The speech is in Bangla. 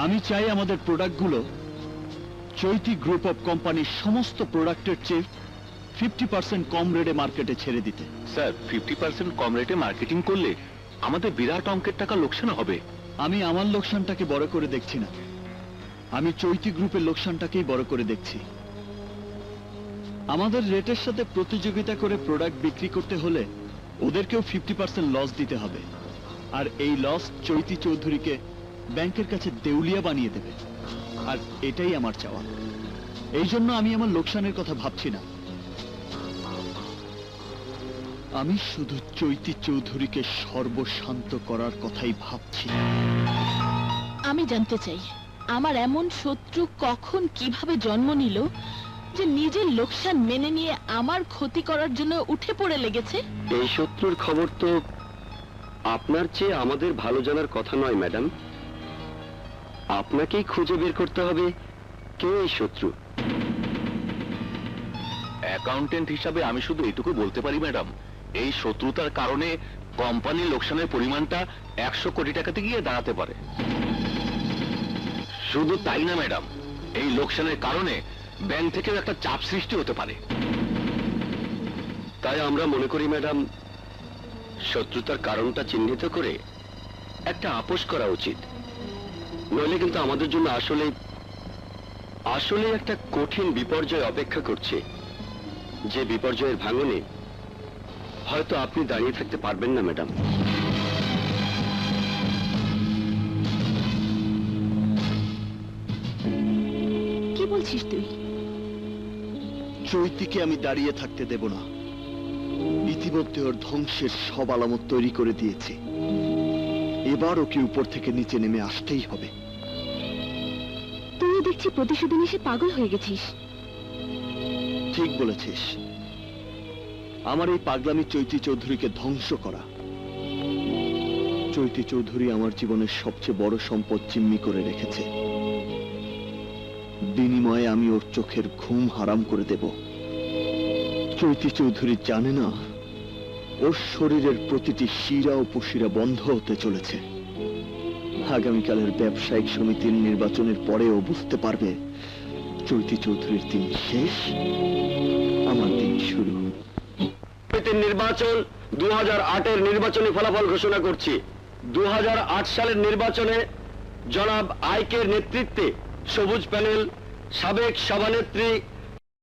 আমি চাই আমাদের প্রোডাক্টগুলো চৈতি গ্রুপ অফ কোম্পানির সমস্ত প্রোডাক্টের চেয়ে 50% কম রেটে মার্কেটে ছেড়ে দিতে। স্যার 50% কম রেটে মার্কেটিং করলে আমাদের বিরাট অঙ্কের টাকা লোকসান হবে। আমি আমার লোকসানটাকে বড় করে দেখছি না, আমি চৈতি গ্রুপের লোকসানটাকেই বড় করে দেখছি। আমাদের রেটের সাথে প্রতিযোগিতা করে প্রোডাক্ট বিক্রি করতে হলে ওদেরকেও 50% লস দিতে হবে, আর এই লস চৈতি চৌধুরীকে ব্যাংকের কাছে দেউলিয়া বানিয়ে দেবে, আর এটাই আমার চাওয়া। এই জন্য আমি আমার লোকসানের কথা ভাবছি না, আমি শুধু চৈতি চৌধুরীকে সর্বশান্ত করার কথাই ভাবছি। আমি জানতে চাই আমার এমন শত্রু কখন কিভাবে জন্ম নিল যে নিজের লোকসান মেনে নিয়ে আমার ক্ষতি করার জন্য উঠে পড়ে লেগেছে। এই শত্রুর খবর তো আপনার চেয়ে আমাদের ভালো জানার কথা নয় ম্যাডাম, আপনাকেই খুঁজে বের করতে হবে কে এই শত্রু। অ্যাকাউন্টেন্ট হিসাবে আমি শুধু এইটুকু বলতে পারি ম্যাডাম, এই শত্রুতার কারণে কোম্পানির লোকসানের পরিমাণটা 100 কোটি টাকাতে গিয়ে দাঁড়াতে পারে। শুধু তাই না ম্যাডাম, এই লোকসানের কারণে ব্যাংক থেকেও একটা চাপ সৃষ্টি হতে পারে। তাই আমরা মনে করি ম্যাডাম, শত্রুতার কারণটা চিহ্নিত করে একটা আপোষ করা উচিত, নইলে কিন্তু আমাদের জন্য আসলে একটা কঠিন বিপর্যয় অপেক্ষা করছে, যে বিপর্যয়ের ভাঙনে হয়তো আপনি দাঁড়িয়ে থাকতে পারবেন না ম্যাডাম। কি বলছিস তুই? চৈতিকে আমি দাঁড়িয়ে থাকতে দেব না, ইতিমধ্যে ওর ধ্বংসের সব আলামত তৈরি করে দিয়েছি, এবার ওকে উপর থেকে নিচে নেমে আসতেই হবে। তুই দেখছি প্রতিশোধ নিয়ে পাগল হয়ে গেছিস। ঠিক বলেছিস, আমার এই পাগলামি চৈতি চৌধুরীকে ধ্বংস করা। চৈতি চৌধুরী আমার জীবনের সবচেয়ে বড় সম্পদ জিম্মি করে রেখেছে, বিনিময়ে আমি ওর চোখের ঘুম হারাম করে দেব। চৈতি চৌধুরী জানে না ওর শরীরের প্রতিটি শিরা ও উপশিরা বন্ধ হতে চলেছে। আগামীকালের ব্যবসায়িক সমিতির নির্বাচনের পরে ও বুঝতে পারবে চৈতি চৌধুরীর দিন শেষ, আমার দিন শুরু। নির্বাচন 2008-এর নির্বাচনী ফলাফল ঘোষণা করছি। 2008 সালের নির্বাচনে জনাব আইকের নেতৃত্বে সবুজ প্যানেল সাবেক সভানেত্রী